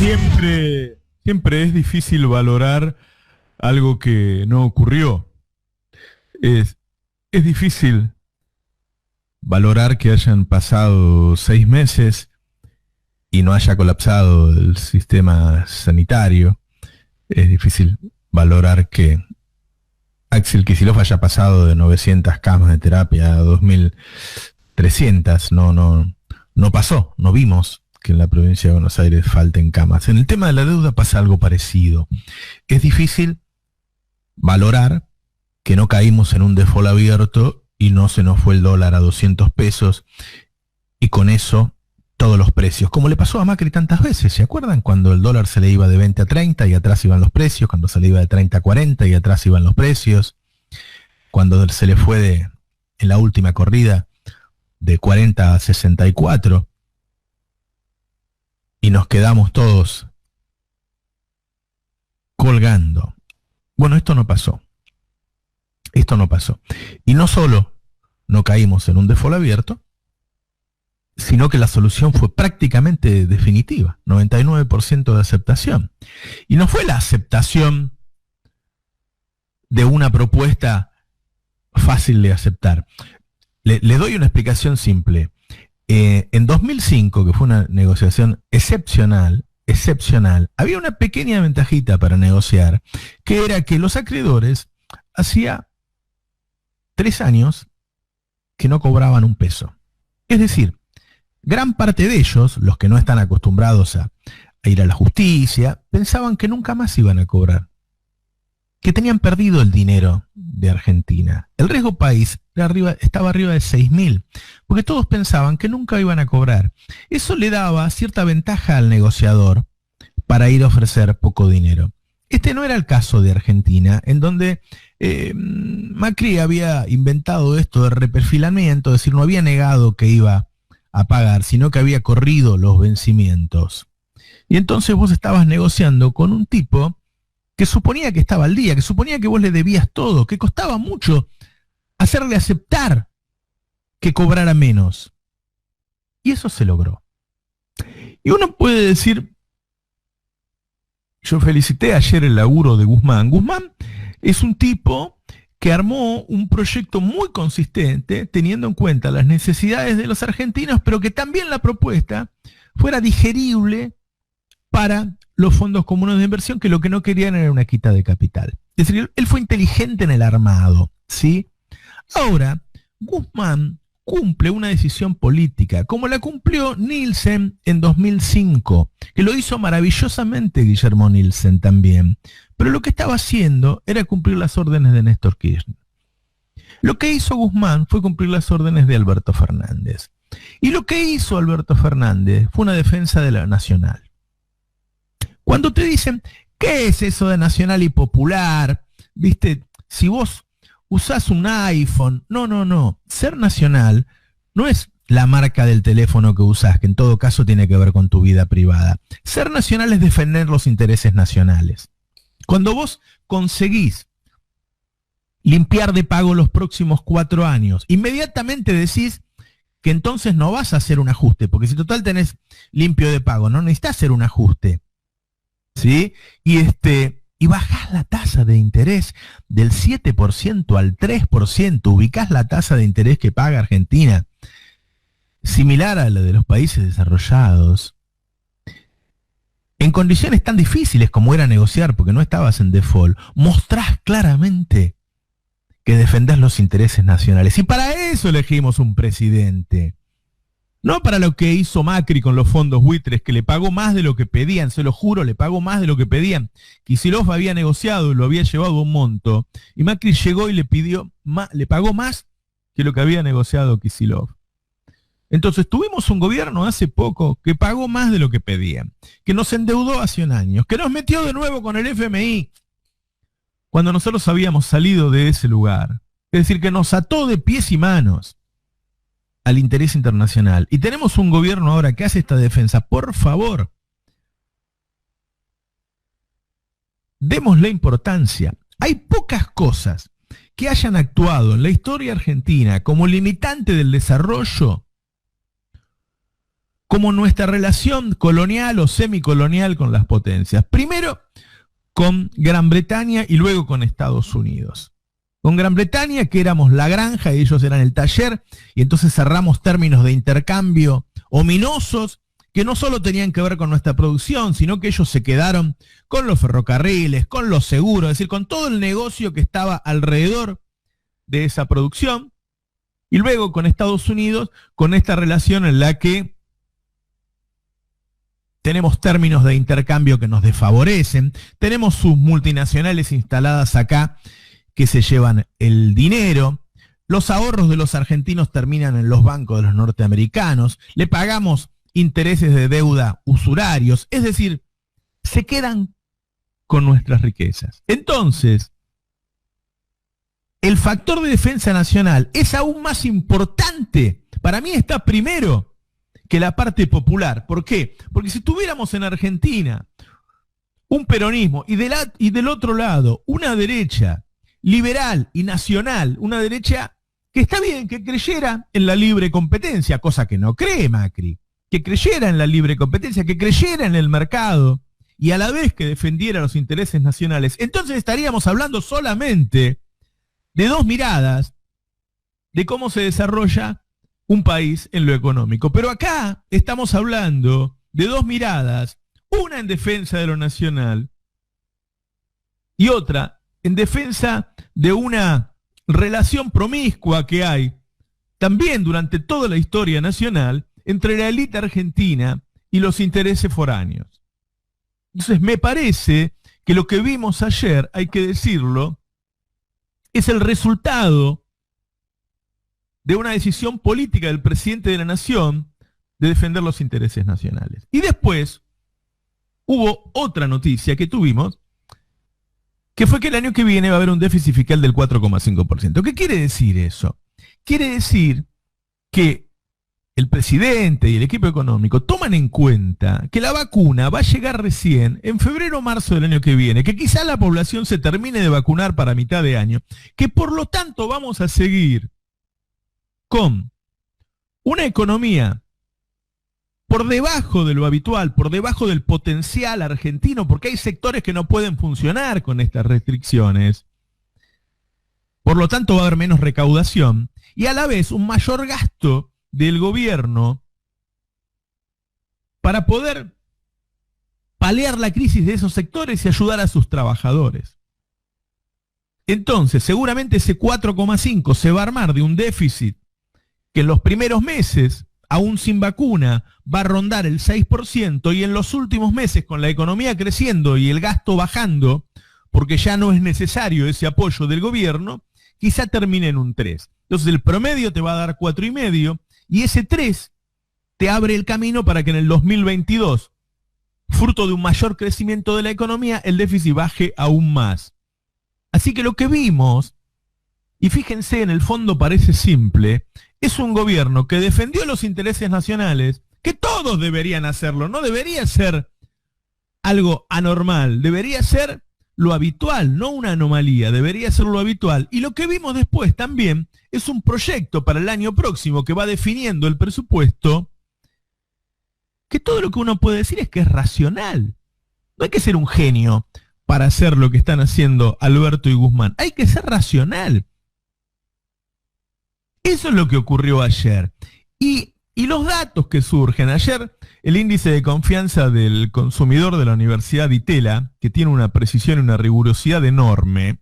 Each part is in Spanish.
Siempre es difícil valorar algo que no ocurrió. Es, es difícil valorar que hayan pasado 6 meses y no haya colapsado el sistema sanitario. Es difícil valorar que Axel Kicillof haya pasado de 900 camas de terapia a 2.300. No pasó, no vimos que en la provincia de Buenos Aires falten camas. En el tema de la deuda pasa algo parecido. Es difícil valorar que no caímos en un default abierto y no se nos fue el dólar a 200 pesos y con eso todos los precios, como le pasó a Macri tantas veces. ¿Se acuerdan? Cuando el dólar se le iba de 20 a 30 y atrás iban los precios, cuando se le iba de 30 a 40 y atrás iban los precios, cuando se le fue en la última corrida de 40 a 64 y nos quedamos todos colgando. Bueno, esto no pasó. Y no solo no caímos en un default abierto, sino que la solución fue prácticamente definitiva, 99% de aceptación. Y no fue la aceptación de una propuesta fácil de aceptar. Le doy una explicación simple. En 2005, que fue una negociación excepcional, había una pequeña ventajita para negociar, que era que los acreedores hacía 3 años que no cobraban un peso. Es decir, gran parte de ellos, los que no están acostumbrados a ir a la justicia, pensaban que nunca más iban a cobrar, que tenían perdido el dinero de Argentina. El riesgo país estaba arriba de 6.000, porque todos pensaban que nunca iban a cobrar. Eso le daba cierta ventaja al negociador para ir a ofrecer poco dinero. Este no era el caso de Argentina, en donde Macri había inventado esto de reperfilamiento, es decir, no había negado que iba a pagar, sino que había corrido los vencimientos. Y entonces vos estabas negociando con un tipo que suponía que estaba al día, que suponía que vos le debías todo, que costaba mucho hacerle aceptar que cobrara menos. Y eso se logró. Y uno puede decir, yo felicité ayer el laburo de Guzmán. Guzmán es un tipo que armó un proyecto muy consistente, teniendo en cuenta las necesidades de los argentinos, pero que también la propuesta fuera digerible para los fondos comunes de inversión, que lo que no querían era una quita de capital. Es decir, él fue inteligente en el armado, ¿sí? Ahora, Guzmán cumple una decisión política, como la cumplió Nielsen en 2005, que lo hizo maravillosamente Guillermo Nielsen también, pero lo que estaba haciendo era cumplir las órdenes de Néstor Kirchner. Lo que hizo Guzmán fue cumplir las órdenes de Alberto Fernández. Y lo que hizo Alberto Fernández fue una defensa de la nacional. Cuando te dicen, ¿qué es eso de nacional y popular? ¿Viste? Si vos usás un iPhone, no. Ser nacional no es la marca del teléfono que usás, que en todo caso tiene que ver con tu vida privada. Ser nacional es defender los intereses nacionales. Cuando vos conseguís limpiar de pago los próximos 4 años, inmediatamente decís que entonces no vas a hacer un ajuste, porque si total tenés limpio de pago, no necesitas hacer un ajuste, ¿sí? Y bajás la tasa de interés del 7% al 3%, ubicás la tasa de interés que paga Argentina, similar a la de los países desarrollados, en condiciones tan difíciles como era negociar, porque no estabas en default, mostrás claramente que defendés los intereses nacionales. Y para eso elegimos un presidente. No para lo que hizo Macri con los fondos buitres, que le pagó más de lo que pedían, se lo juro, le pagó más de lo que pedían. Kicillof había negociado y lo había llevado a un monto, y Macri llegó y le pagó más que lo que había negociado Kicillof. Entonces tuvimos un gobierno hace poco que pagó más de lo que pedían, que nos endeudó hace 1 año, que nos metió de nuevo con el FMI, cuando nosotros habíamos salido de ese lugar. Es decir, que nos ató de pies y manos al interés internacional. Y tenemos un gobierno ahora que hace esta defensa. Por favor, démosle importancia. Hay pocas cosas que hayan actuado en la historia argentina como limitante del desarrollo como nuestra relación colonial o semicolonial con las potencias. Primero con Gran Bretaña y luego con Estados Unidos. Con Gran Bretaña, que éramos la granja y ellos eran el taller, y entonces cerramos términos de intercambio ominosos que no solo tenían que ver con nuestra producción, sino que ellos se quedaron con los ferrocarriles, con los seguros, es decir, con todo el negocio que estaba alrededor de esa producción. Y luego con Estados Unidos, con esta relación en la que tenemos términos de intercambio que nos desfavorecen, tenemos sus multinacionales instaladas acá que se llevan el dinero, los ahorros de los argentinos terminan en los bancos de los norteamericanos, le pagamos intereses de deuda usurarios, es decir, se quedan con nuestras riquezas. Entonces, el factor de defensa nacional es aún más importante, para mí está primero que la parte popular. ¿Por qué? Porque si tuviéramos en Argentina un peronismo y del otro lado una derecha liberal y nacional, una derecha que está bien, que creyera en la libre competencia, cosa que no cree Macri, que creyera en la libre competencia, que creyera en el mercado y a la vez que defendiera los intereses nacionales, entonces estaríamos hablando solamente de dos miradas de cómo se desarrolla un país en lo económico. Pero acá estamos hablando de dos miradas, una en defensa de lo nacional y otra en defensa de una relación promiscua que hay también durante toda la historia nacional entre la élite argentina y los intereses foráneos. Entonces me parece que lo que vimos ayer, hay que decirlo, es el resultado de una decisión política del presidente de la nación de defender los intereses nacionales. Y después hubo otra noticia que tuvimos, que fue que el año que viene va a haber un déficit fiscal del 4,5%. ¿Qué quiere decir eso? Quiere decir que el presidente y el equipo económico toman en cuenta que la vacuna va a llegar recién en febrero o marzo del año que viene, que quizá la población se termine de vacunar para mitad de año, que por lo tanto vamos a seguir con una economía por debajo de lo habitual, por debajo del potencial argentino, porque hay sectores que no pueden funcionar con estas restricciones. Por lo tanto va a haber menos recaudación y a la vez un mayor gasto del gobierno para poder paliar la crisis de esos sectores y ayudar a sus trabajadores. Entonces, seguramente ese 4,5 se va a armar de un déficit que en los primeros meses, aún sin vacuna, va a rondar el 6% y en los últimos meses, con la economía creciendo y el gasto bajando, porque ya no es necesario ese apoyo del gobierno, quizá termine en un 3. Entonces el promedio te va a dar 4,5 y ese 3 te abre el camino para que en el 2022, fruto de un mayor crecimiento de la economía, el déficit baje aún más. Así que lo que vimos, y fíjense, en el fondo parece simple, es un gobierno que defendió los intereses nacionales, que todos deberían hacerlo, no debería ser algo anormal, debería ser lo habitual, no una anomalía, debería ser lo habitual. Y lo que vimos después también es un proyecto para el año próximo que va definiendo el presupuesto, que todo lo que uno puede decir es que es racional. No hay que ser un genio para hacer lo que están haciendo Alberto y Guzmán, hay que ser racional. Eso es lo que ocurrió ayer. Y los datos que surgen. Ayer el índice de confianza del consumidor de la Universidad de Itela, que tiene una precisión y una rigurosidad enorme,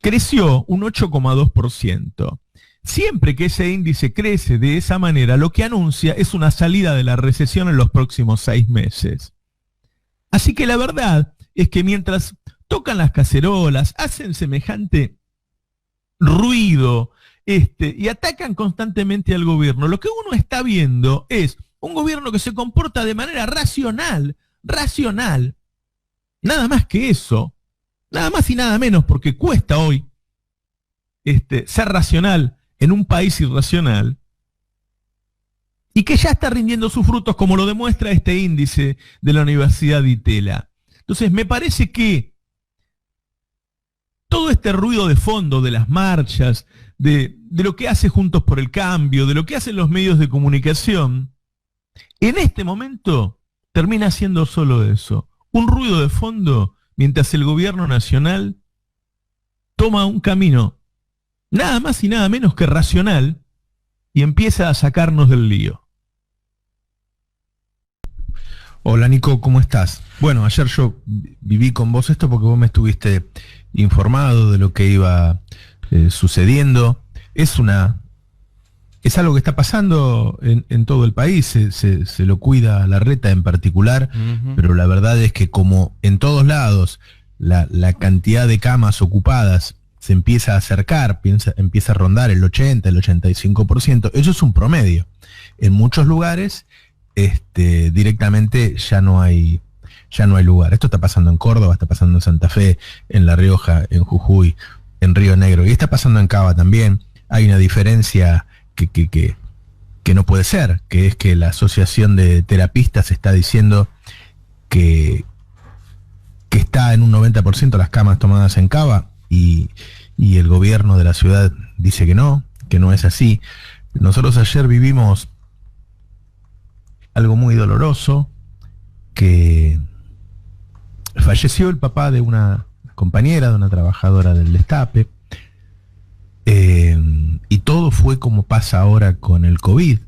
creció un 8,2%. Siempre que ese índice crece de esa manera, lo que anuncia es una salida de la recesión en los próximos 6 meses. Así que la verdad es que mientras tocan las cacerolas, hacen semejante ruido, y atacan constantemente al gobierno, lo que uno está viendo es un gobierno que se comporta de manera racional, nada más que eso, nada más y nada menos, porque cuesta hoy ser racional en un país irracional, y que ya está rindiendo sus frutos, como lo demuestra este índice de la Universidad de Itela. Entonces me parece que todo este ruido de fondo de las marchas, de lo que hace Juntos por el Cambio, de lo que hacen los medios de comunicación, En este momento termina siendo solo eso, un ruido de fondo mientras el gobierno nacional toma un camino nada más y nada menos que racional y empieza a sacarnos del lío. Hola Nico, ¿cómo estás? Bueno, ayer yo viví con vos esto porque vos me estuviste informado de lo que iba sucediendo. Es algo que está pasando en todo el país, se lo cuida Larreta en particular, pero la verdad es que como en todos lados la cantidad de camas ocupadas se empieza a acercar, empieza a rondar el 80, el 85%, eso es un promedio. En muchos lugares directamente ya no hay lugar. Esto está pasando en Córdoba, está pasando en Santa Fe, en La Rioja, en Jujuy, en Río Negro, y está pasando en Cava también. Hay una diferencia que no puede ser, que es que la Asociación de Terapistas está diciendo que está en un 90% las camas tomadas en Cava, y el gobierno de la ciudad dice que no es así. Nosotros ayer vivimos algo muy doloroso, que falleció el papá de una compañera, de una trabajadora del Destape, y todo fue como pasa ahora con el COVID,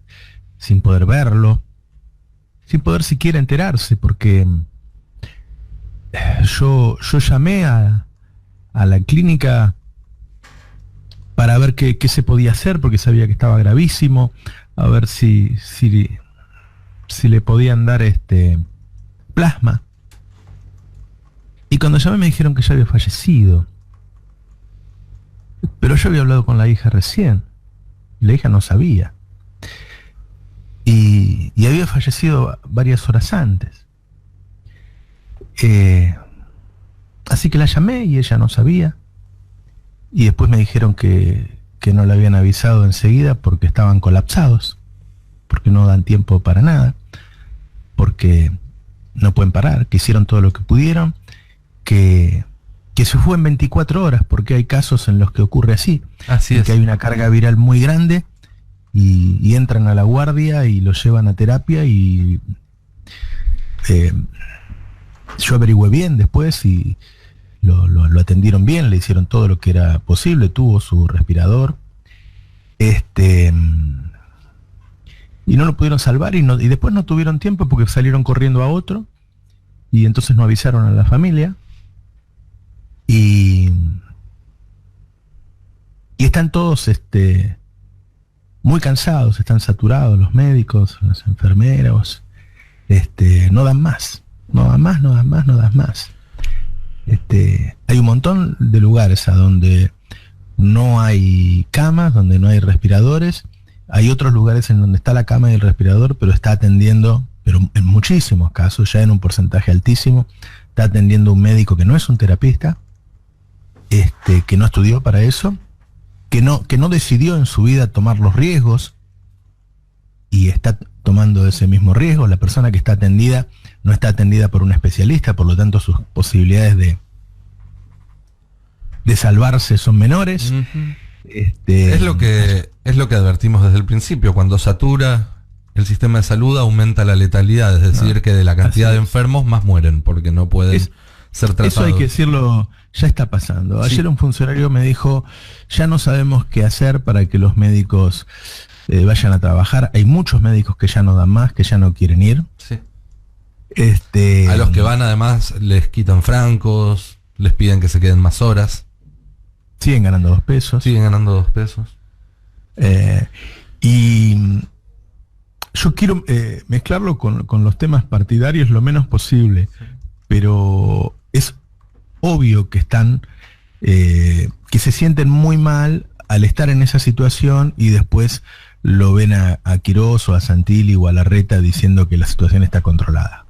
sin poder verlo, sin poder siquiera enterarse, porque yo llamé a la clínica para ver qué se podía hacer, porque sabía que estaba gravísimo, a ver si le podían dar plasma. Y cuando llamé me dijeron que ya había fallecido. Pero yo había hablado con la hija recién. Y la hija no sabía. Y había fallecido varias horas antes. Así que la llamé y ella no sabía. Y después me dijeron que no le habían avisado enseguida porque estaban colapsados. Porque no dan tiempo para nada, porque no pueden parar, que hicieron todo lo que pudieron, que se fue en 24 horas, porque hay casos en los que ocurre así, que hay una carga viral muy grande y entran a la guardia y lo llevan a terapia, y yo averigüé bien después y lo atendieron bien, le hicieron todo lo que era posible, tuvo su respirador, y no lo pudieron salvar, y después no tuvieron tiempo porque salieron corriendo a otro, y entonces no avisaron a la familia, y están todos muy cansados, están saturados los médicos, los enfermeros, no dan más. Hay un montón de lugares a donde no hay camas, donde no hay respiradores. Hay otros lugares en donde está la cama y el respirador, pero está atendiendo, pero en muchísimos casos, ya en un porcentaje altísimo, está atendiendo un médico que no es un terapista, que no estudió para eso, que no decidió en su vida tomar los riesgos y está tomando ese mismo riesgo. La persona que está atendida no está atendida por un especialista, por lo tanto sus posibilidades de salvarse son menores. Es lo que advertimos desde el principio. Cuando satura el sistema de salud, aumenta la letalidad, es decir, que de la cantidad de enfermos más mueren porque no pueden ser tratados. Eso hay que decirlo, ya está pasando. Ayer un funcionario me dijo, ya no sabemos qué hacer para que los médicos vayan a trabajar. Hay muchos médicos que ya no dan más, que ya no quieren ir. Sí. A los que van además les quitan francos, les piden que se queden más horas. Siguen ganando 2 pesos. Y yo quiero mezclarlo con los temas partidarios lo menos posible, pero es obvio que están, que se sienten muy mal al estar en esa situación y después lo ven a Quirós o a Santilli o a Larreta diciendo que la situación está controlada.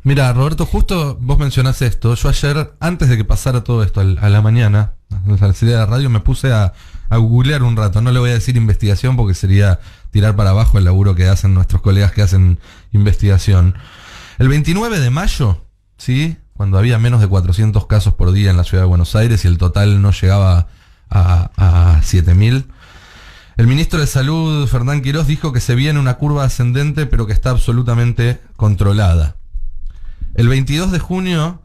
Mira, Roberto, justo vos mencionás esto. Yo ayer, antes de que pasara todo esto a la mañana, a la salida de la radio, me puse a googlear un rato. No le voy a decir investigación porque sería tirar para abajo el laburo que hacen nuestros colegas que hacen investigación. El 29 de mayo, ¿sí?, cuando había menos de 400 casos por día en la ciudad de Buenos Aires y el total no llegaba a 7.000, El ministro de Salud, Fernán Quirós, dijo que se viene una curva ascendente, pero que está absolutamente controlada. El 22 de junio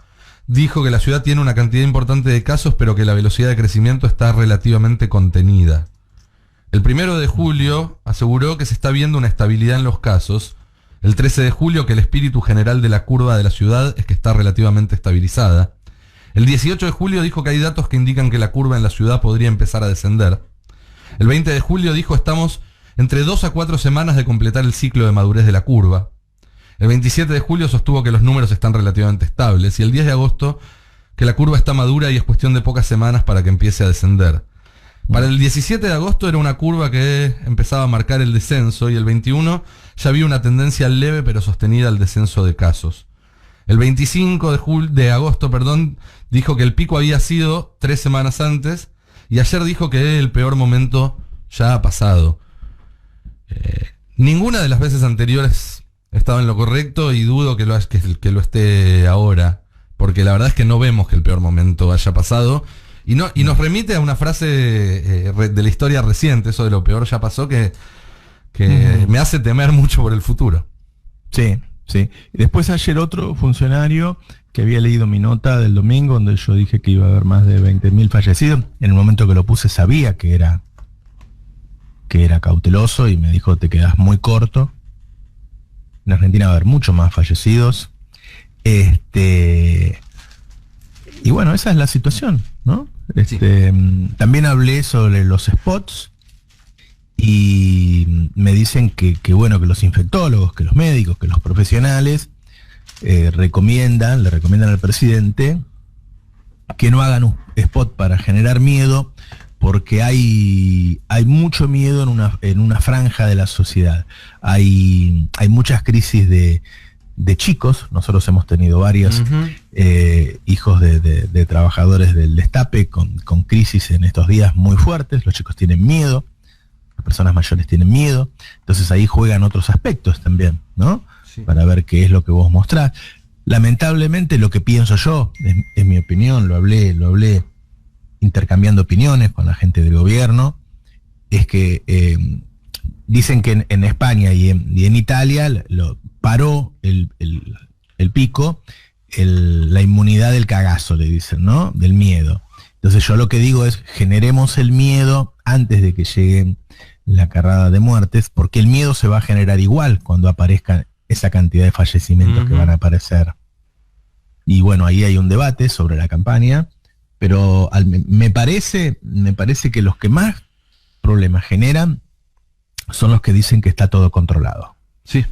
dijo que la ciudad tiene una cantidad importante de casos, pero que la velocidad de crecimiento está relativamente contenida. El 1 de julio aseguró que se está viendo una estabilidad en los casos. El 13 de julio que el espíritu general de la curva de la ciudad es que está relativamente estabilizada. El 18 de julio dijo que hay datos que indican que la curva en la ciudad podría empezar a descender. El 20 de julio dijo estamos entre 2 a 4 semanas de completar el ciclo de madurez de la curva. El 27 de julio sostuvo que los números están relativamente estables y el 10 de agosto que la curva está madura y es cuestión de pocas semanas para que empiece a descender. Para el 17 de agosto era una curva que empezaba a marcar el descenso y el 21 ya había una tendencia leve pero sostenida al descenso de casos. El 25 de agosto, dijo que el pico había sido 3 semanas antes y ayer dijo que el peor momento ya ha pasado. Ninguna de las veces anteriores estaba en lo correcto y dudo que lo esté ahora, porque la verdad es que no vemos que el peor momento haya pasado y nos remite a una frase de la historia reciente, eso de lo peor ya pasó, que me hace temer mucho por el futuro. Sí, sí. Y después ayer otro funcionario que había leído mi nota del domingo, donde yo dije que iba a haber más de 20.000 fallecidos, en el momento que lo puse sabía que era cauteloso y me dijo, te quedas muy corto. En Argentina va a haber mucho más fallecidos. Y bueno, esa es la situación, ¿no? Sí. También hablé sobre los spots y me dicen que bueno, que los infectólogos, que los médicos, que los profesionales le recomiendan al presidente que no hagan un spot para generar miedo, porque hay mucho miedo en una franja de la sociedad. Hay muchas crisis de chicos. Nosotros hemos tenido varios hijos de trabajadores del destape con crisis en estos días muy fuertes. Los chicos tienen miedo, las personas mayores tienen miedo. Entonces ahí juegan otros aspectos también, ¿no? Sí. Para ver qué es lo que vos mostrás. Lamentablemente lo que pienso yo, es mi opinión, lo hablé intercambiando opiniones con la gente del gobierno, es que dicen que en España y en Italia lo paró el pico, la inmunidad del cagazo, le dicen, ¿no? Del miedo. Entonces yo lo que digo es, generemos el miedo antes de que llegue la carrada de muertes, porque el miedo se va a generar igual cuando aparezca esa cantidad de fallecimientos que van a aparecer. Y bueno, ahí hay un debate sobre la campaña, pero me parece que los que más problemas generan son los que dicen que está todo controlado. Sí.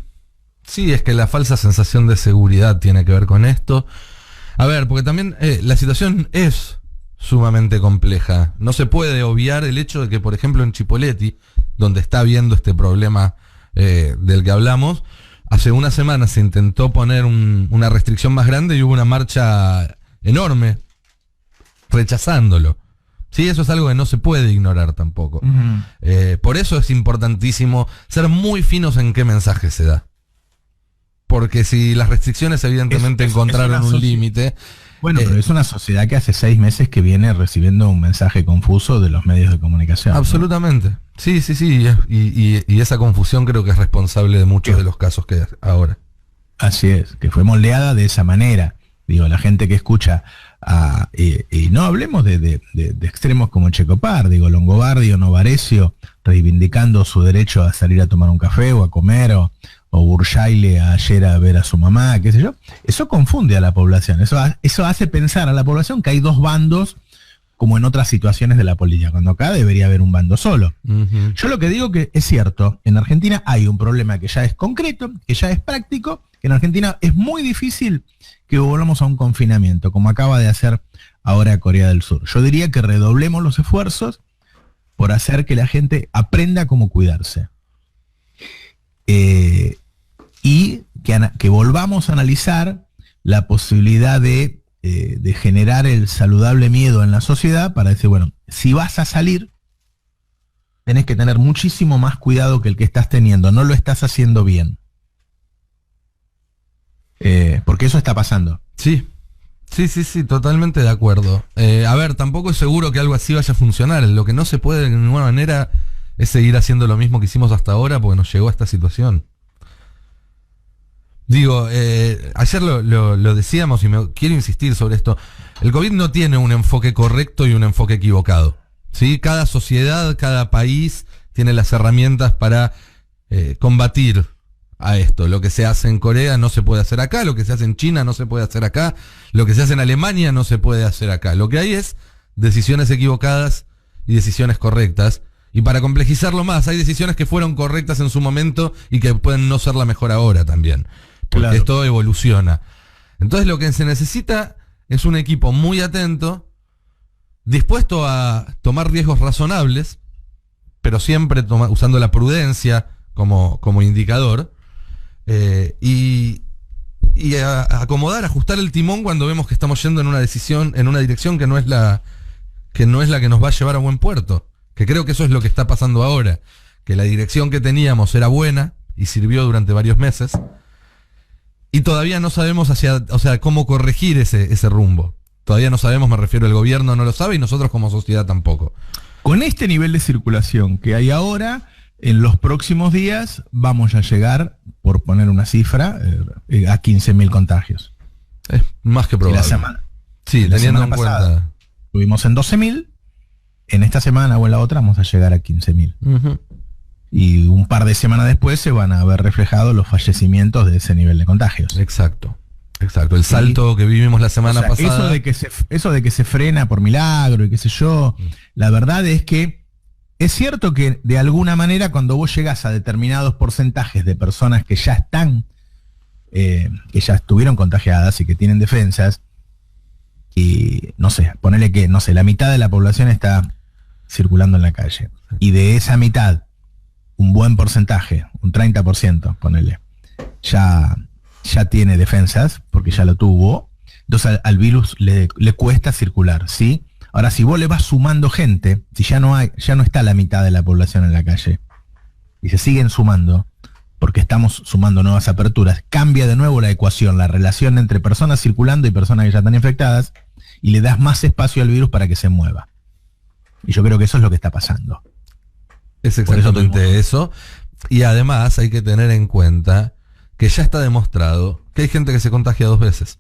Sí, es que la falsa sensación de seguridad tiene que ver con esto. A ver, porque también la situación es sumamente compleja. No se puede obviar el hecho de que, por ejemplo, en Chipoleti, donde está habiendo este problema del que hablamos, hace una semana se intentó poner una restricción más grande y hubo una marcha enorme rechazándolo. Sí, eso es algo que no se puede ignorar tampoco. Por eso es importantísimo ser muy finos en qué mensaje se da. Porque si las restricciones evidentemente encontraron un límite... Bueno, pero es una sociedad que hace 6 meses que viene recibiendo un mensaje confuso de los medios de comunicación. Absolutamente. ¿No? Sí. Y esa confusión creo que es responsable de muchos de los casos que ahora. Así es, que fue moldeada de esa manera. Digo, la gente que escucha, y no hablemos de extremos como Checopar, digo, Longobardi o Novarecio reivindicando su derecho a salir a tomar un café o a comer, o Burjaile ayer a ver a su mamá, qué sé yo. Eso confunde a la población, eso hace pensar a la población que hay dos bandos como en otras situaciones de la política, cuando acá debería haber un bando solo. Yo lo que digo que es cierto, en Argentina hay un problema que ya es concreto, que ya es práctico, que en Argentina es muy difícil que volvamos a un confinamiento, como acaba de hacer ahora Corea del Sur. Yo diría que redoblemos los esfuerzos por hacer que la gente aprenda cómo cuidarse. Y que volvamos a analizar la posibilidad de generar el saludable miedo en la sociedad para decir, bueno, si vas a salir, tenés que tener muchísimo más cuidado que el que estás teniendo, no lo estás haciendo bien. Porque eso está pasando. Sí, totalmente de acuerdo. A ver, tampoco es seguro que algo así vaya a funcionar. Lo que no se puede de ninguna manera es seguir haciendo lo mismo que hicimos hasta ahora porque nos llegó a esta situación. Digo, ayer lo decíamos y quiero insistir sobre esto. El COVID no tiene un enfoque correcto y un enfoque equivocado, ¿sí? Cada sociedad, cada país tiene las herramientas para combatir a esto. Lo que se hace en Corea no se puede hacer acá, lo que se hace en China no se puede hacer acá, lo que se hace en Alemania no se puede hacer acá. Lo que hay es decisiones equivocadas y decisiones correctas. Y para complejizarlo más, hay decisiones que fueron correctas en su momento y que pueden no ser la mejor ahora también. Porque Claro. esto evoluciona. Entonces lo que se necesita es un equipo muy atento, dispuesto a tomar riesgos razonables, pero siempre usando la prudencia como indicador, y a acomodar, ajustar el timón cuando vemos que estamos yendo en una dirección que no es la que nos va a llevar a buen puerto. Que creo que eso es lo que está pasando ahora. Que la dirección que teníamos era buena y sirvió durante varios meses. Y todavía no sabemos cómo corregir ese rumbo. Todavía no sabemos, me refiero, el gobierno no lo sabe y nosotros como sociedad tampoco. Con este nivel de circulación que hay ahora, en los próximos días vamos a llegar, por poner una cifra, a 15.000 contagios. Es más que probable. La semana. Sí, La teniendo en semana cuenta. pasada estuvimos en 12.000, en esta semana o en la otra vamos a llegar a 15.000. Ujú. Y un par de semanas después se van a ver reflejados los fallecimientos de ese nivel de contagios. Exacto. El salto que vivimos la semana O sea, pasada. eso de que se frena por milagro y qué sé yo, la verdad es que es cierto que de alguna manera cuando vos llegas a determinados porcentajes de personas que ya están, que ya estuvieron contagiadas y que tienen defensas, y no sé, ponele que, no sé, la mitad de la población está circulando en la calle. Y de esa mitad, un buen porcentaje, un 30%, ponele, ya tiene defensas, porque ya lo tuvo. Entonces al virus le cuesta circular, ¿sí? Ahora, si vos le vas sumando gente, si ya no está la mitad de la población en la calle, y se siguen sumando, porque estamos sumando nuevas aperturas, cambia de nuevo la ecuación, la relación entre personas circulando y personas que ya están infectadas, y le das más espacio al virus para que se mueva. Y yo creo que eso es lo que está pasando. Es Por eso exactamente eso. Y además hay que tener en cuenta que ya está demostrado que hay gente que se contagia 2 veces.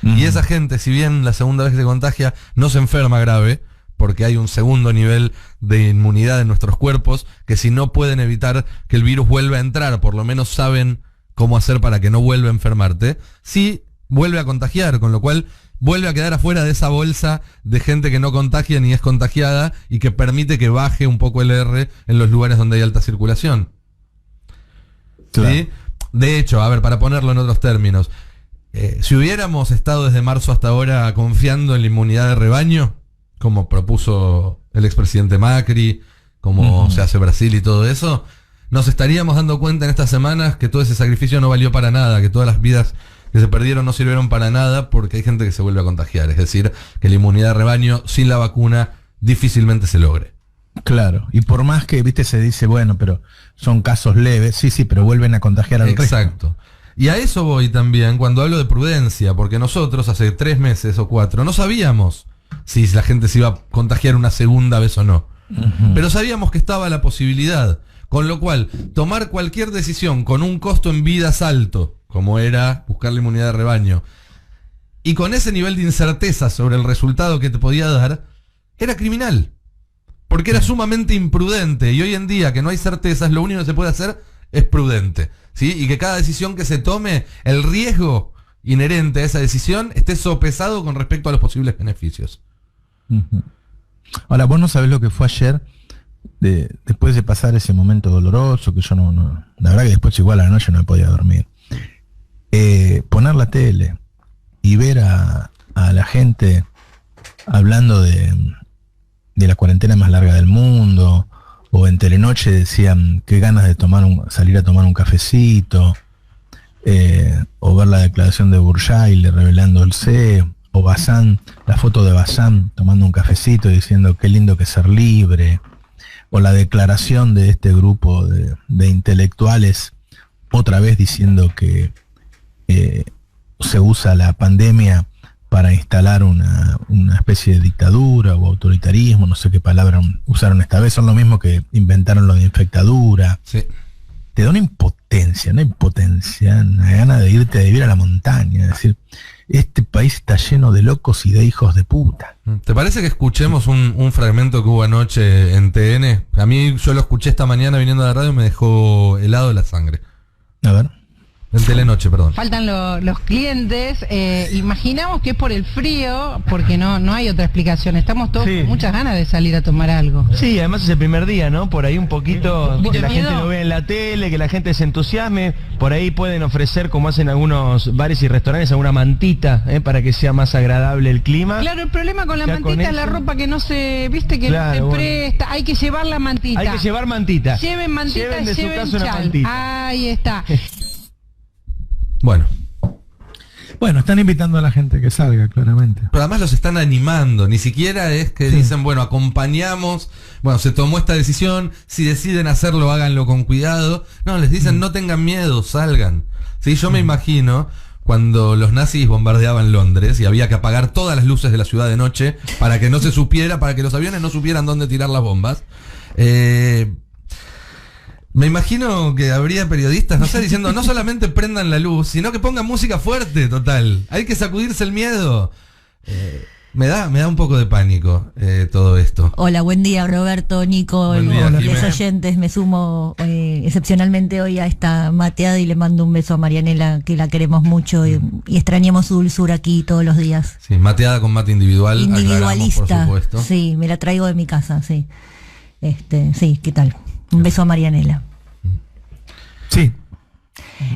Y esa gente, si bien la segunda vez que se contagia no se enferma grave, porque hay un segundo nivel de inmunidad en nuestros cuerpos, que si no pueden evitar que el virus vuelva a entrar, por lo menos saben cómo hacer para que no vuelva a enfermarte, sí vuelve a contagiar, con lo cual vuelve a quedar afuera de esa bolsa de gente que no contagia ni es contagiada y que permite que baje un poco el R en los lugares donde hay alta circulación. Claro. ¿Sí? De hecho, a ver, para ponerlo en otros términos, si hubiéramos estado desde marzo hasta ahora confiando en la inmunidad de rebaño, como propuso el expresidente Macri, como se hace Brasil y todo eso, nos estaríamos dando cuenta en estas semanas que todo ese sacrificio no valió para nada, que todas las vidas que se perdieron no sirvieron para nada porque hay gente que se vuelve a contagiar. Es decir, que la inmunidad de rebaño sin la vacuna difícilmente se logre. Claro, y por más que, viste, se dice, bueno, pero son casos leves, sí, pero vuelven a contagiar al resto. Exacto. Y a eso voy también cuando hablo de prudencia, porque nosotros hace 3 meses o 4 no sabíamos si la gente se iba a contagiar una segunda vez o no. Pero sabíamos que estaba la posibilidad. Con lo cual, tomar cualquier decisión con un costo en vidas alto, como era buscar la inmunidad de rebaño, y con ese nivel de incerteza sobre el resultado que te podía dar, era criminal. Porque era sumamente imprudente. Y hoy en día, que no hay certezas, lo único que se puede hacer es prudente, ¿sí? Y que cada decisión que se tome, el riesgo inherente a esa decisión esté sopesado con respecto a los posibles beneficios. Ahora, vos no sabés lo que fue ayer, después de pasar ese momento doloroso, que yo no la verdad que después igual a la noche no podía dormir. Poner la tele y ver a la gente hablando de la cuarentena más larga del mundo, o en Telenoche decían qué ganas de salir a tomar un cafecito, o ver la declaración de Burjaile revelando el CEO, o Bazán, la foto de Bazán tomando un cafecito y diciendo qué lindo que es ser libre, o la declaración de este grupo de intelectuales otra vez diciendo que se usa la pandemia para instalar una especie de dictadura o autoritarismo, no sé qué palabra usaron esta vez, son lo mismo que inventaron lo de infectadura. Sí. Te da una impotencia, una gana de irte a vivir a la montaña, es decir, este país está lleno de locos y de hijos de puta. ¿Te parece que escuchemos un fragmento que hubo anoche en TN? A mí, yo lo escuché esta mañana viniendo de la radio y me dejó helado de la sangre. A ver. En Telenoche, perdón. Faltan los clientes. Imaginamos que es por el frío, porque no hay otra explicación. Estamos todos con muchas ganas de salir a tomar algo. Sí, además es el primer día, ¿no? Por ahí un poquito que la miedo. gente lo vea en la tele, que la gente se entusiasme. Por ahí pueden ofrecer, como hacen algunos bares y restaurantes, alguna mantita, para que sea más agradable el clima. Claro, el problema con la Ya mantita con es la eso. ropa que no se, viste, que Claro, no se bueno. presta. Hay que llevar la mantita. Hay que llevar mantita. Lleven mantita, Lleven de su lleven casa una chal. mantita. Ahí está. Bueno, Bueno, están invitando a la gente que salga, claramente. pero además los están animando, ni siquiera es que Sí. dicen, bueno, acompañamos, bueno, se tomó esta decisión, si deciden hacerlo, háganlo con cuidado. No, les dicen, no tengan miedo, salgan. Sí, yo me imagino cuando los nazis bombardeaban Londres y había que apagar todas las luces de la ciudad de noche para que no se supiera, para que los aviones no supieran dónde tirar las bombas. Me imagino que habría periodistas, no sé, diciendo no solamente prendan la luz, sino que pongan música fuerte, total. Hay que sacudirse el miedo. Me da un poco de pánico todo esto. Hola, buen día Roberto, Nico, Buen día, los Jimé. oyentes. Me sumo excepcionalmente hoy a esta mateada y le mando un beso a Marianela, que la queremos mucho y extrañamos su dulzura aquí todos los días. Sí, mateada con mate individual, aclaramos, Individualista, por supuesto. sí, me la traigo de mi casa, sí. Sí, ¿qué tal? Un beso a Marianela. Sí.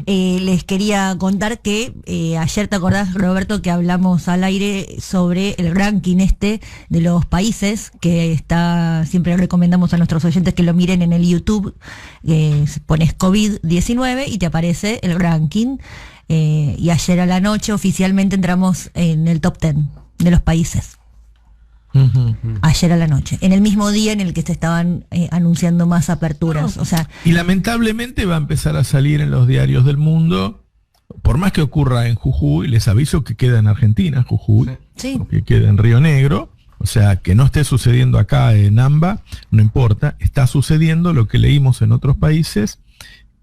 Les quería contar que ayer, ¿te acordás, Roberto, que hablamos al aire sobre el ranking de los países que siempre recomendamos a nuestros oyentes que lo miren en el YouTube? Pones COVID-19 y te aparece el ranking. Y ayer a la noche oficialmente entramos en el top 10 de los países. Ayer a la noche, en el mismo día en el que se estaban anunciando más aperturas. O sea, Y lamentablemente va a empezar a salir en los diarios del mundo, por más que ocurra en Jujuy, les aviso que queda en Argentina, Jujuy, sí. que queda en Río Negro, o sea, que no esté sucediendo acá en AMBA, no importa, está sucediendo lo que leímos en otros países,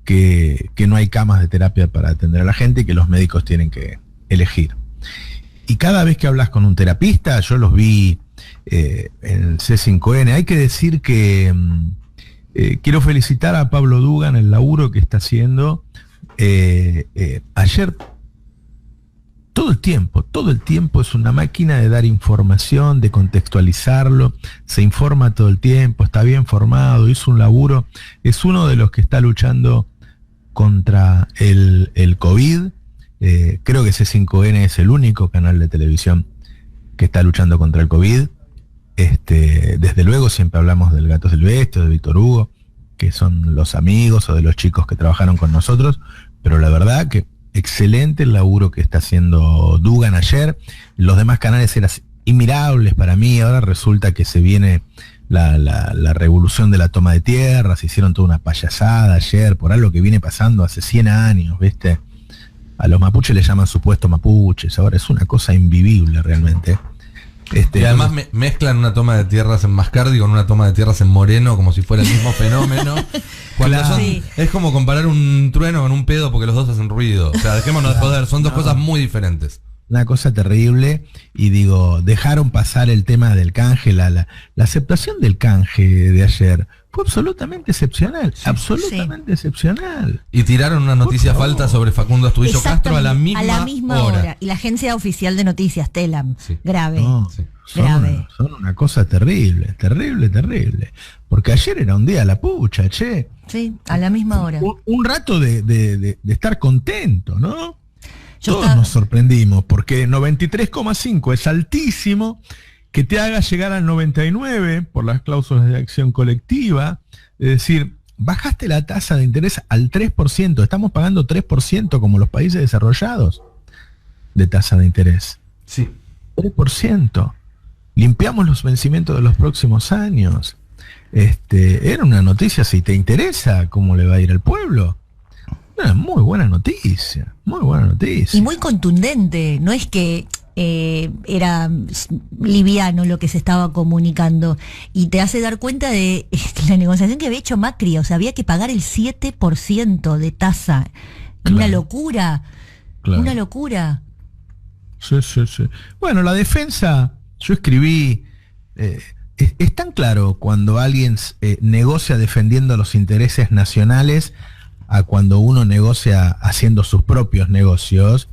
que no hay camas de terapia para atender a la gente y que los médicos tienen que elegir. Y cada vez que hablas con un terapista, yo los vi en el C5N, hay que decir que quiero felicitar a Pablo Dugan el laburo que está haciendo. Ayer, todo el tiempo es una máquina de dar información, de contextualizarlo, se informa todo el tiempo, está bien formado, hizo un laburo, es uno de los que está luchando contra el COVID. Creo que C5N es el único canal de televisión que está luchando contra el COVID. Desde luego siempre hablamos del Gato Silvestre, de Víctor Hugo, que son los amigos o de los chicos que trabajaron con nosotros, pero la verdad que excelente el laburo que está haciendo Dugan ayer. Los demás canales eran inmirables para mí, ahora resulta que se viene la revolución de la toma de tierras, hicieron toda una payasada ayer por algo que viene pasando hace 100 años, ¿viste? A los mapuches les llaman supuestos mapuches, ahora es una cosa invivible realmente. Y además mezclan una toma de tierras en Mascardi con una toma de tierras en Moreno como si fuera el mismo fenómeno. Cuando Claro. son, es como comparar un trueno con un pedo porque los dos hacen ruido. O sea, dejémonos de joder, son dos cosas muy diferentes. Una cosa terrible, y digo, dejaron pasar el tema del canje, la aceptación del canje de ayer fue absolutamente excepcional, absolutamente excepcional. Y tiraron una noticia Por favor. falta sobre Facundo Astudillo Castro a la misma hora. Y la agencia oficial de noticias, Telam, Sí. grave. No, Sí. Grave. son una cosa terrible, terrible. Porque ayer era un día de la pucha, che. Sí, a la misma hora. Un rato de estar contento, ¿no? Yo Todos estaba- nos sorprendimos, porque 93,5 es altísimo, que te haga llegar al 99 por las cláusulas de acción colectiva, es decir, bajaste la tasa de interés al 3%, estamos pagando 3% como los países desarrollados de tasa de interés. Sí. 3%. Limpiamos los vencimientos de los próximos años. Era una noticia, si te interesa cómo le va a ir al pueblo. Una muy buena noticia, muy buena noticia. Y muy contundente, no es que era liviano lo que se estaba comunicando, y te hace dar cuenta de la negociación que había hecho Macri. O sea, había que pagar el 7% de tasa. Claro. Una locura. Claro. Una locura. Sí. Bueno, la defensa, yo escribí, es tan claro cuando alguien negocia defendiendo los intereses nacionales a cuando uno negocia haciendo sus propios negocios,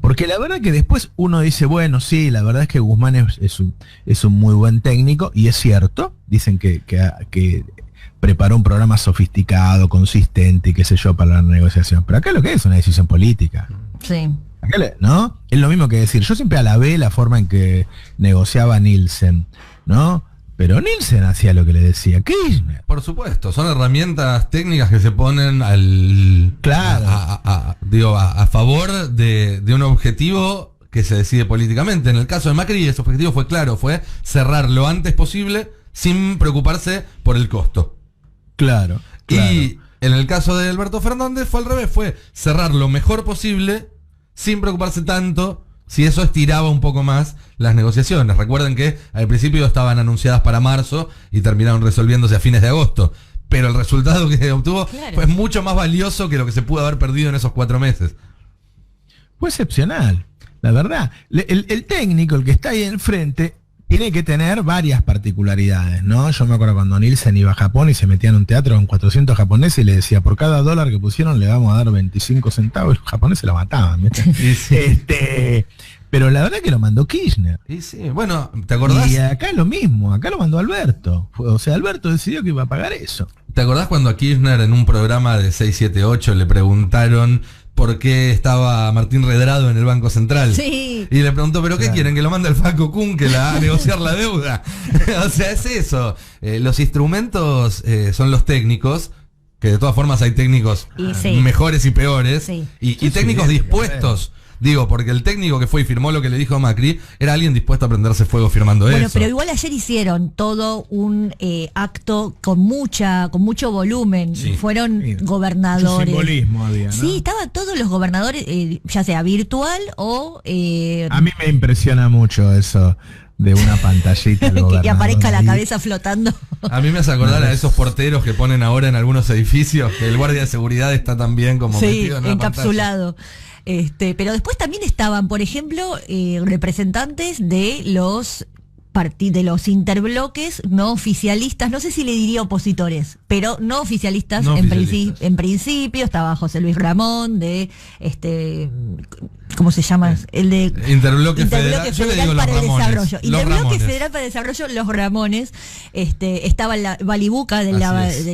porque la verdad que después uno dice, bueno, sí, la verdad es que Guzmán es un muy buen técnico, y es cierto, dicen que preparó un programa sofisticado, consistente y qué sé yo para la negociación, pero acá lo que es una decisión política. Sí. ¿No? Es lo mismo que decir, yo siempre alabé la forma en que negociaba Nielsen, ¿no? Pero Nielsen hacía lo que le decía Kirchner. Por supuesto, son herramientas técnicas que se ponen al Claro. a favor de un objetivo que se decide políticamente. En el caso de Macri, ese objetivo fue claro, fue cerrar lo antes posible sin preocuparse por el costo. Claro. Y en el caso de Alberto Fernández fue al revés, fue cerrar lo mejor posible sin preocuparse tanto si eso estiraba un poco más las negociaciones. Recuerden que al principio estaban anunciadas para marzo y terminaron resolviéndose a fines de agosto. Pero el resultado que obtuvo fue mucho más valioso que lo que se pudo haber perdido en esos 4 meses. Fue excepcional, la verdad. El técnico, el que está ahí enfrente, tiene que tener varias particularidades, ¿no? Yo me acuerdo cuando Nielsen iba a Japón y se metía en un teatro con 400 japoneses y le decía, por cada dólar que pusieron le vamos a dar 25 centavos, y los japoneses la mataban, ¿viste? Pero la verdad que lo mandó Kirchner. Y sí, bueno, ¿te acordás? Y acá es lo mismo, acá lo mandó Alberto. O sea, Alberto decidió que iba a pagar eso. ¿Te acordás cuando a Kirchner en un programa de 678 le preguntaron por qué estaba Martín Redrado en el Banco Central? Sí. Y le preguntó, ¿pero qué quieren? ¿Que lo mande el Faco Kun que a negociar la deuda? O sea, es eso. Los instrumentos son los técnicos, que de todas formas hay técnicos mejores y peores, y técnicos dispuestos. Digo, porque el técnico que fue y firmó lo que le dijo Macri era alguien dispuesto a prenderse fuego firmando eso. Bueno, pero igual ayer hicieron todo un acto con mucho volumen. Sí. Fueron gobernadores. Mucho simbolismo había, ¿no? Sí, estaban todos los gobernadores, ya sea virtual o... A mí me impresiona mucho eso de una pantallita. que aparezca la cabeza flotando. A mí me hace acordar a esos porteros que ponen ahora en algunos edificios, que el guardia de seguridad está también como metido en una encapsulado. Pero después también estaban, por ejemplo, representantes de los interbloques no oficialistas, no sé si le diría opositores, pero no oficialistas, en principio. Estaba José Luis Ramón de ¿cómo se llama? El de Interbloque Federal para el Desarrollo. Interbloque Federal para el Desarrollo, los Ramones. Estaba la Balibuca del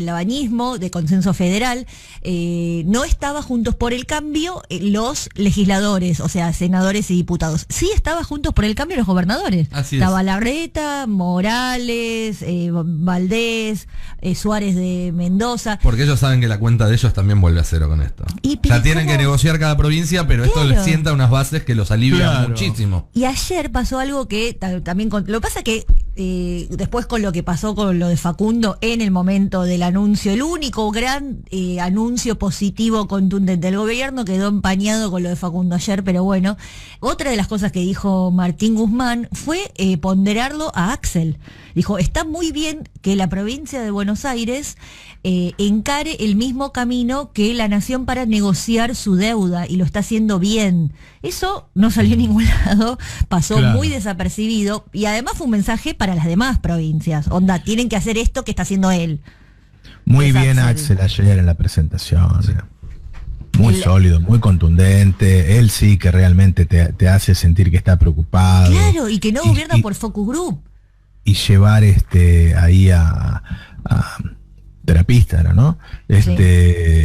labañismo, de Consenso Federal. No estaba Juntos por el Cambio los legisladores, o sea, senadores y diputados. Sí estaba Juntos por el Cambio los gobernadores. Estaba Larreta, Morales, Valdés, Suárez de Mendoza. Porque ellos saben que la cuenta de ellos también vuelve a cero con esto. Ya tienen que negociar cada provincia, pero esto les sienta unas bases que los alivian muchísimo. Y ayer pasó algo que también... Lo que pasa que después con lo que pasó con lo de Facundo en el momento del anuncio, el único gran anuncio positivo contundente del gobierno quedó empañado con lo de Facundo ayer, pero bueno, otra de las cosas que dijo Martín Guzmán fue ponderarlo a Axel. Dijo, está muy bien que la provincia de Buenos Aires encare el mismo camino que la nación para negociar su deuda, y lo está haciendo bien. Eso no salió a ningún lado, pasó muy desapercibido, y además fue un mensaje para las demás provincias. Onda, tienen que hacer esto que está haciendo él. Muy bien Axel ayer en la presentación. Sí. Muy sólido, muy contundente. Él sí que realmente te hace sentir que está preocupado. Claro, y que no gobierna por Focus Group. Y llevar ahí a terapista, ¿no?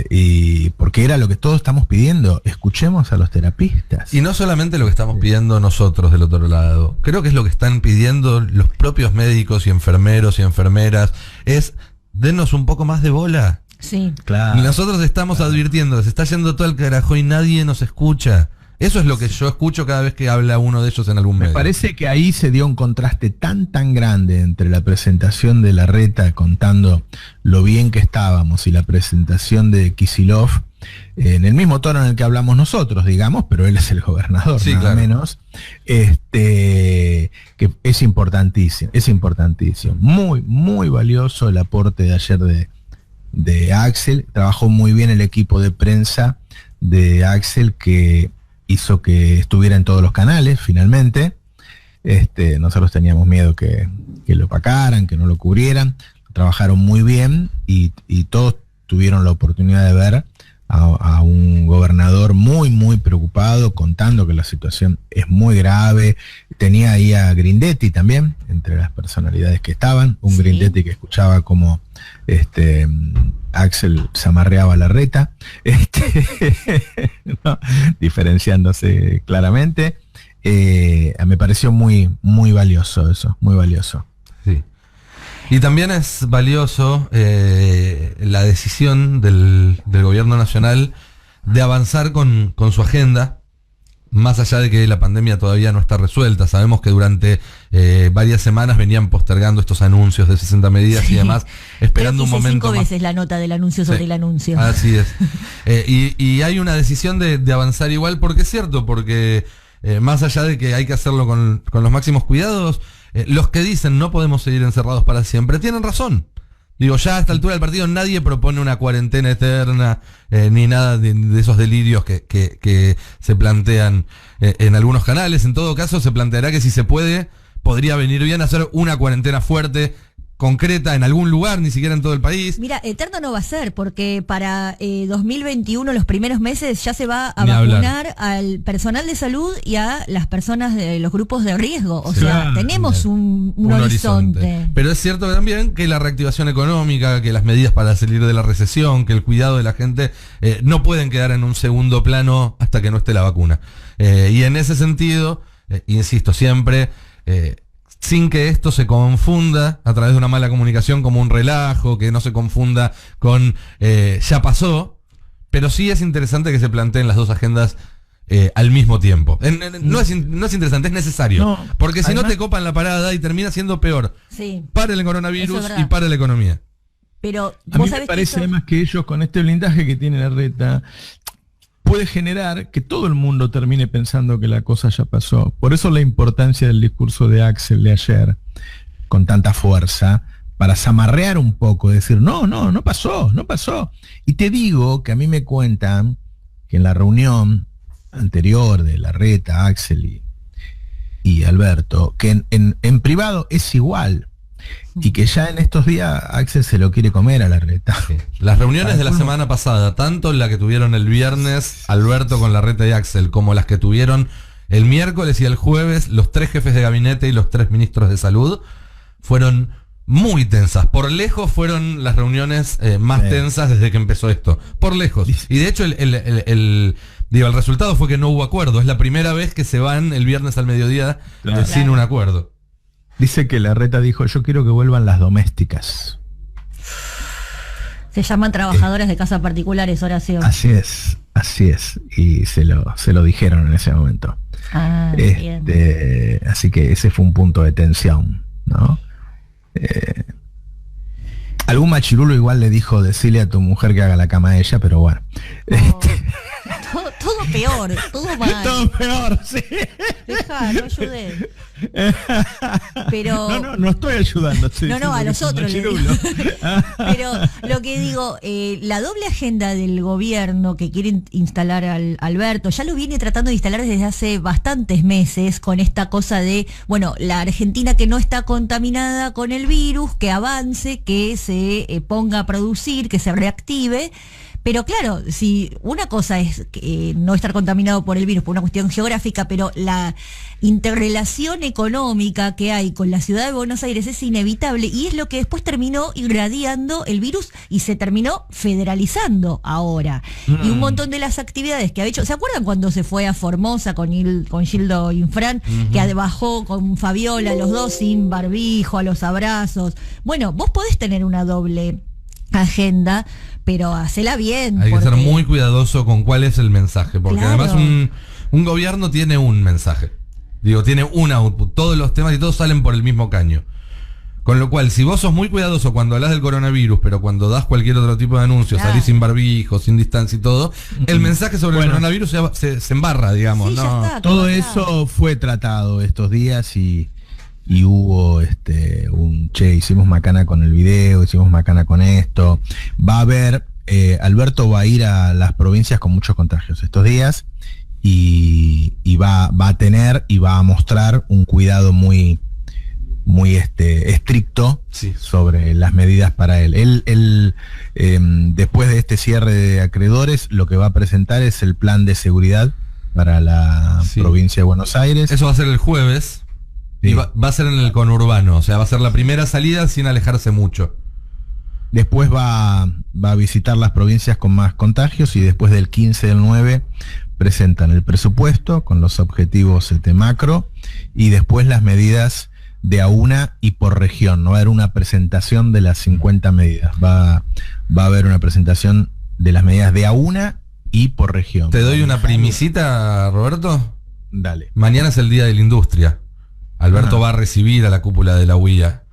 Y porque era lo que todos estamos pidiendo, escuchemos a los terapistas. Y no solamente lo que estamos pidiendo nosotros del otro lado, creo que es lo que están pidiendo los propios médicos y enfermeros y enfermeras, es denos un poco más de bola. Sí. Claro. Nosotros estamos advirtiendo, se está yendo todo el carajo y nadie nos escucha. Eso es lo que yo escucho cada vez que habla uno de ellos en algún medio. Me parece que ahí se dio un contraste tan grande entre la presentación de Larreta contando lo bien que estábamos y la presentación de Kicillof, en el mismo tono en el que hablamos nosotros, digamos, pero él es el gobernador, sí, nada claro. menos, que es importantísimo. Muy, muy valioso el aporte de ayer de Axel. Trabajó muy bien el equipo de prensa de Axel, que hizo que estuviera en todos los canales, finalmente. Nosotros teníamos miedo que lo opacaran, que no lo cubrieran. Trabajaron muy bien y todos tuvieron la oportunidad de ver a un gobernador muy, muy preocupado, contando que la situación es muy grave. Tenía ahí a Grindetti también, entre las personalidades que estaban. Un Grindetti que escuchaba como Axel se amarreaba a Larreta, ¿no? Diferenciándose claramente. Me pareció muy, muy valioso eso, muy valioso. Sí. Y también es valioso la decisión del gobierno nacional de avanzar con su agenda, más allá de que la pandemia todavía no está resuelta. Sabemos que durante varias semanas venían postergando estos anuncios de 60 medidas y demás, esperando un momento 5 veces la nota del anuncio sobre el anuncio. Así es. Y hay una decisión de avanzar igual, porque es cierto, porque más allá de que hay que hacerlo con los máximos cuidados, los que dicen no podemos seguir encerrados para siempre tienen razón. Digo, ya a esta altura del partido nadie propone una cuarentena eterna, ni nada de esos delirios que se plantean en algunos canales. En todo caso, se planteará que si se puede, podría venir bien hacer una cuarentena fuerte, concreta, en algún lugar, ni siquiera en todo el país. Mira, eterno no va a ser, porque para 2021, los primeros meses, ya se va a Ni vacunar al personal de salud y a las personas de los grupos de riesgo. O sea, tenemos un horizonte. Pero es cierto también que la reactivación económica, que las medidas para salir de la recesión, que el cuidado de la gente no pueden quedar en un segundo plano hasta que no esté la vacuna. Y en ese sentido, insisto siempre, sin que esto se confunda a través de una mala comunicación como un relajo, que no se confunda con ya pasó, pero sí es interesante que se planteen las dos agendas al mismo tiempo. No es interesante, es necesario. No, porque si no te copan la parada y termina siendo peor. Sí, para el coronavirus y para la economía. Pero a mí me parece además que ellos, con este blindaje que tiene Larreta, puede generar que todo el mundo termine pensando que la cosa ya pasó. Por eso la importancia del discurso de Axel de ayer, con tanta fuerza, para zamarrear un poco, decir, no pasó. Y te digo que a mí me cuentan que en la reunión anterior de Larreta, Axel y Alberto, que en privado es igual. Y que ya en estos días Axel se lo quiere comer a Larreta. Sí. Las reuniones de la semana pasada, tanto la que tuvieron el viernes Alberto con Larreta y Axel, como las que tuvieron el miércoles y el jueves los 3 jefes de gabinete y los 3 ministros de salud, fueron muy tensas. Por lejos fueron las reuniones más tensas desde que empezó esto. Por lejos. Y de hecho el resultado fue que no hubo acuerdo. Es la primera vez que se van el viernes al mediodía sin un acuerdo. Dice que Larreta dijo, yo quiero que vuelvan las domésticas. Se llaman trabajadoras de casa particulares, Horacio. Así es. Y se lo dijeron en ese momento. Bien. Así que ese fue un punto de tensión, ¿no? Algún machirulo igual le dijo, decirle a tu mujer que haga la cama a ella, pero bueno. Todo peor, todo mal. Todo peor, sí. Deja, no ayudé. Pero no estoy ayudando. No, a los otros le digo. Pero lo que digo, la doble agenda del gobierno que quieren instalar al Alberto, ya lo viene tratando de instalar desde hace bastantes meses, con esta cosa de, bueno, la Argentina que no está contaminada con el virus, que avance, que se ponga a producir, que se reactive. Pero claro, si una cosa es no estar contaminado por el virus por una cuestión geográfica, pero la interrelación económica que hay con la ciudad de Buenos Aires es inevitable, y es lo que después terminó irradiando el virus y se terminó federalizando ahora. Y un montón de las actividades que ha hecho, ¿se acuerdan cuando se fue a Formosa con Gildo Infran, que bajó con Fabiola, los dos sin barbijo, a los abrazos? Bueno, vos podés tener una doble agenda, pero hacela bien. Hay que ser muy cuidadoso con cuál es el mensaje, porque además un gobierno tiene un mensaje. Digo, tiene un output. Todos los temas y todos salen por el mismo caño. Con lo cual, si vos sos muy cuidadoso cuando hablas del coronavirus, pero cuando das cualquier otro tipo de anuncio, Claro. salís sin barbijo, sin distancia y todo, el mensaje sobre el coronavirus se embarra, digamos. Sí, ya ¿no? está. Todo claro. eso fue tratado estos días y hubo hicimos macana con el video, hicimos macana con esto. Va a haber, Alberto va a ir a las provincias con muchos contagios estos días y va a tener y va a mostrar un cuidado muy estricto Sí. sobre las medidas para él. Él después de este cierre de acreedores, lo que va a presentar es el plan de seguridad para la Sí. provincia de Buenos Aires. Eso va a ser el jueves. Sí. Y va a ser en el conurbano, o sea, va a ser la primera salida sin alejarse mucho. Después va a visitar las provincias con más contagios y después del 15 del 9 presentan el presupuesto con los objetivos macro y después las medidas de a una y por región. No va a haber una presentación de las 50 medidas, va a haber una presentación de las medidas de a una y por región. Te doy una primisita, Roberto. Dale. Mañana es el Día de la Industria. Alberto Ajá. va a recibir a la cúpula de la UIA.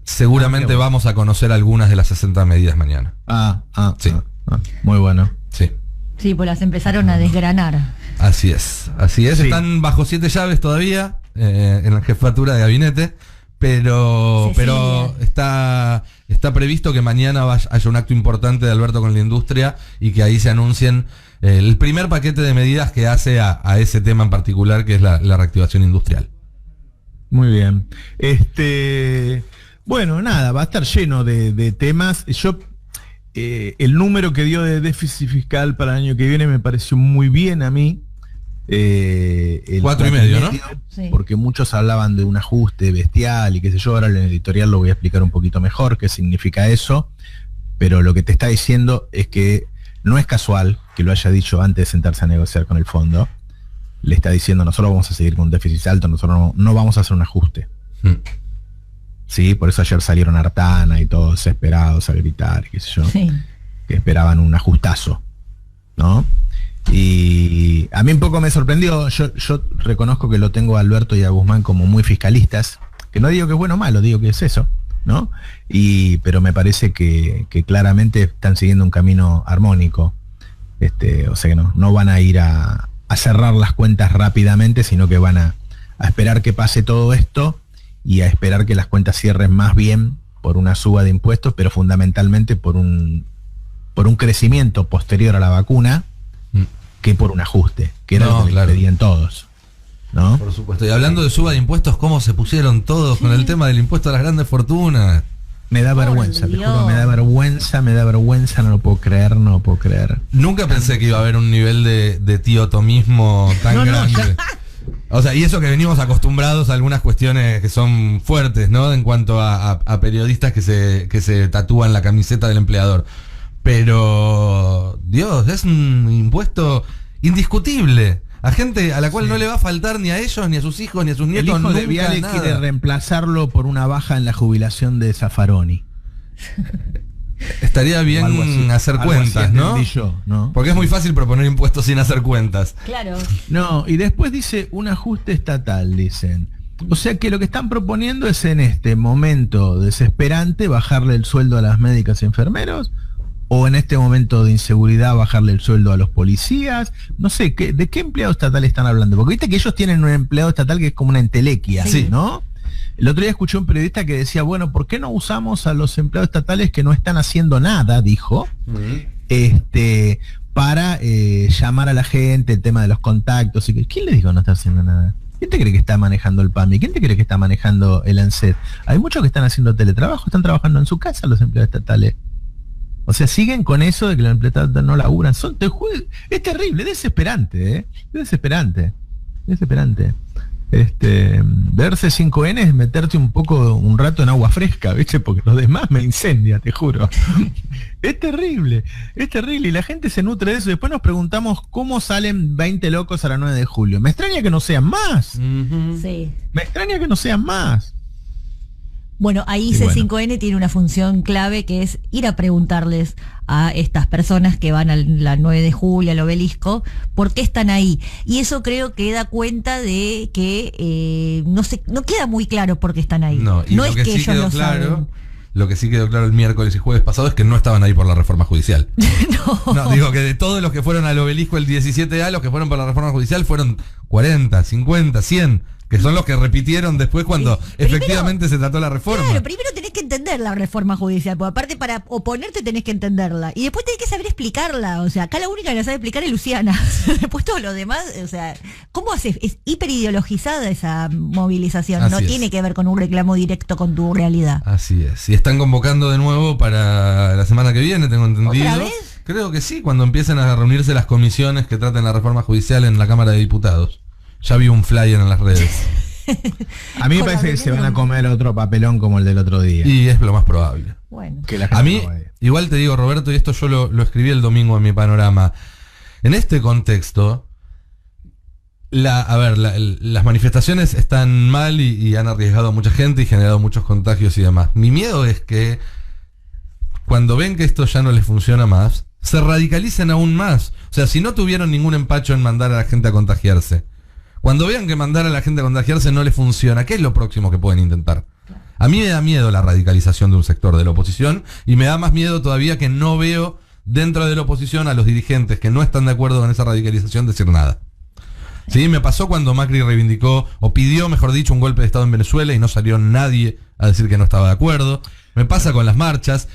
Seguramente qué bueno. vamos a conocer algunas de las 60 medidas mañana. Sí. Muy bueno. Sí, Sí, pues las empezaron a desgranar. así es. Así es. Sí. Están bajo 7 llaves todavía en la jefatura de gabinete. Pero está previsto que mañana haya un acto importante de Alberto con la industria y que ahí se anuncien el primer paquete de medidas que hace a ese tema en particular, que es la reactivación industrial. Muy bien. Bueno, nada, va a estar lleno de temas. El número que dio de déficit fiscal para el año que viene me pareció muy bien a mí. 4,5, ¿no? Sí. Porque muchos hablaban de un ajuste bestial y qué sé yo. Ahora en el editorial lo voy a explicar un poquito mejor qué significa eso. Pero lo que te está diciendo es que no es casual que lo haya dicho antes de sentarse a negociar con el fondo. Le está diciendo, nosotros vamos a seguir con un déficit alto, nosotros no vamos a hacer un ajuste. Sí, por eso ayer salieron Artana y todos desesperados a gritar, qué sé yo, Sí. que esperaban un ajustazo, ¿no? Y a mí un poco me sorprendió, yo reconozco que lo tengo a Alberto y a Guzmán como muy fiscalistas, que no digo que es bueno o malo, digo que es eso, ¿no? Pero me parece que claramente están siguiendo un camino armónico, o sea que no van a ir a cerrar las cuentas rápidamente, sino que van a esperar que pase todo esto y a esperar que las cuentas cierren más bien por una suba de impuestos, pero fundamentalmente por un crecimiento posterior a la vacuna que por un ajuste, que era lo que claro. le pedían todos, ¿no? Por supuesto. Y hablando de suba de impuestos, ¿cómo se pusieron todos con el tema del impuesto a las grandes fortunas? Me da vergüenza, te juro, me da vergüenza, no lo puedo creer. Nunca pensé que iba a haber un nivel de tío-tomismo tan No, grande. O sea, y eso que venimos acostumbrados a algunas cuestiones que son fuertes, ¿no? En cuanto a periodistas que se tatúan la camiseta del empleador. Pero, Dios, es un impuesto indiscutible. A gente a la cual no le va a faltar ni a ellos, ni a sus hijos, ni a sus El nietos, hijo de nunca Viale nada. quiere reemplazarlo por una baja en la jubilación de Zaffaroni. Estaría bien O algo así, hacer algo así cuentas, ¿no? entendí yo, ¿no? Porque es muy fácil proponer impuestos sin hacer cuentas. Claro. No, y después dice un ajuste estatal, dicen. O sea que lo que están proponiendo es en este momento desesperante bajarle el sueldo a las médicas y enfermeros, o en este momento de inseguridad bajarle el sueldo a los policías. No sé, ¿de qué empleado estatal están hablando? Porque viste que ellos tienen un empleado estatal que es como una entelequia, Sí. ¿no? El otro día escuché un periodista que decía, bueno, ¿por qué no usamos a los empleados estatales que no están haciendo nada? Dijo, para llamar a la gente, el tema de los contactos. ¿Quién le dijo que no está haciendo nada? ¿Quién te cree que está manejando el PAMI? ¿Quién te cree que está manejando el ANSES? Hay muchos que están haciendo teletrabajo, están trabajando en su casa los empleados estatales. O sea, siguen con eso de que los empleados estatales no laburan. Es terrible, es desesperante, ¿eh? Es desesperante. Verse 5N es meterte un rato en agua fresca, ¿viste? Porque los demás me incendia, te juro. Es terrible. Y la gente se nutre de eso. Después nos preguntamos cómo salen 20 locos a la 9 de julio. Me extraña que no sean más. Sí. Me extraña que no sean más. Bueno, ahí Y C5N tiene una función clave que es ir a preguntarles a estas personas que van a la 9 de julio, al obelisco, por qué están ahí. Y eso creo que da cuenta de que no queda muy claro por qué están ahí. No, y no lo es que que sí ellos quedó lo claro, saben. lo que sí quedó claro el miércoles y jueves pasado es que no estaban ahí por la reforma judicial. No, digo que de todos los que fueron al obelisco el 17A, los que fueron por la reforma judicial fueron 40, 50, 100, que son los que repitieron después cuando efectivamente se trató la reforma. Claro, primero tenés que entender la reforma judicial, porque aparte para oponerte tenés que entenderla. Y después tenés que saber explicarla. O sea, acá la única que la sabe explicar es Luciana. Después todo lo demás, o sea, ¿cómo haces? Es hiperideologizada esa movilización. Así no es. tiene que ver con un reclamo directo con tu realidad. Así es. Y están convocando de nuevo para la semana que viene, tengo entendido. ¿Otra vez? Creo que sí, cuando empiecen a reunirse las comisiones que traten la reforma judicial en la Cámara de Diputados. Ya vi un flyer en las redes. A mí me Con parece la que se van a veneno. comer otro papelón como el del otro día. Y es lo más probable. Bueno. Que la gente A mí, no vaya. igual te digo, Roberto, y esto yo lo escribí el domingo en mi panorama. En este contexto, las manifestaciones están mal y han arriesgado a mucha gente y generado muchos contagios y demás. Mi miedo es que cuando ven que esto ya no les funciona más, se radicalicen aún más. O sea, si no tuvieron ningún empacho en mandar a la gente a contagiarse, cuando vean que mandar a la gente a contagiarse no les funciona, ¿qué es lo próximo que pueden intentar? A mí me da miedo la radicalización de un sector de la oposición y me da más miedo todavía que no veo dentro de la oposición a los dirigentes que no están de acuerdo con esa radicalización decir nada. Sí, me pasó cuando Macri reivindicó o pidió, mejor dicho, un golpe de Estado en Venezuela y no salió nadie a decir que no estaba de acuerdo. Me pasa con las marchas.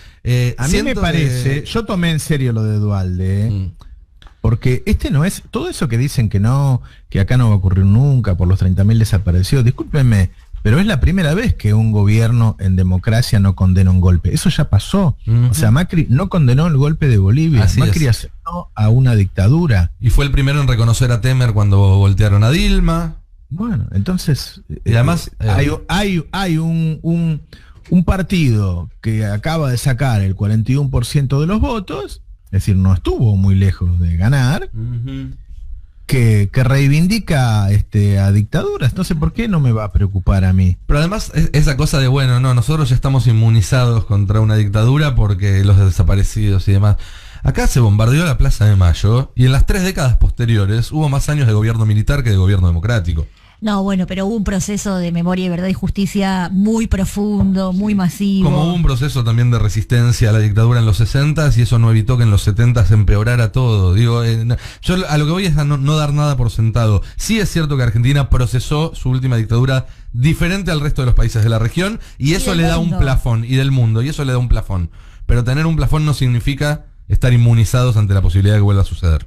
A mí me parece, yo tomé en serio lo de Duhalde, porque no es, todo eso que dicen que no, que acá no va a ocurrir nunca por los 30.000 desaparecidos, discúlpenme, pero es la primera vez que un gobierno en democracia no condena un golpe. Eso ya pasó. O sea, Macri no condenó el golpe de Bolivia. Así Macri es. aceptó a una dictadura. Y fue el primero en reconocer a Temer cuando voltearon a Dilma. Bueno, entonces, Y además, hay un partido que acaba de sacar el 41% de los votos, es decir, no estuvo muy lejos de ganar, que reivindica a dictaduras. No sé por qué no me va a preocupar a mí. Pero además esa cosa de, bueno, no, nosotros ya estamos inmunizados contra una dictadura porque los desaparecidos y demás. Acá se bombardeó la Plaza de Mayo y en las 3 décadas posteriores hubo más años de gobierno militar que de gobierno democrático. No, bueno, pero hubo un proceso de memoria y verdad y justicia muy profundo, muy masivo. Como hubo un proceso también de resistencia a la dictadura en los 60s y eso no evitó que en los 70s empeorara todo. Digo, yo a lo que voy es a no dar nada por sentado. Sí es cierto que Argentina procesó su última dictadura diferente al resto de los países de la región y eso le da un plafón, y del mundo, y eso le da un plafón. Pero tener un plafón no significa estar inmunizados ante la posibilidad de que vuelva a suceder.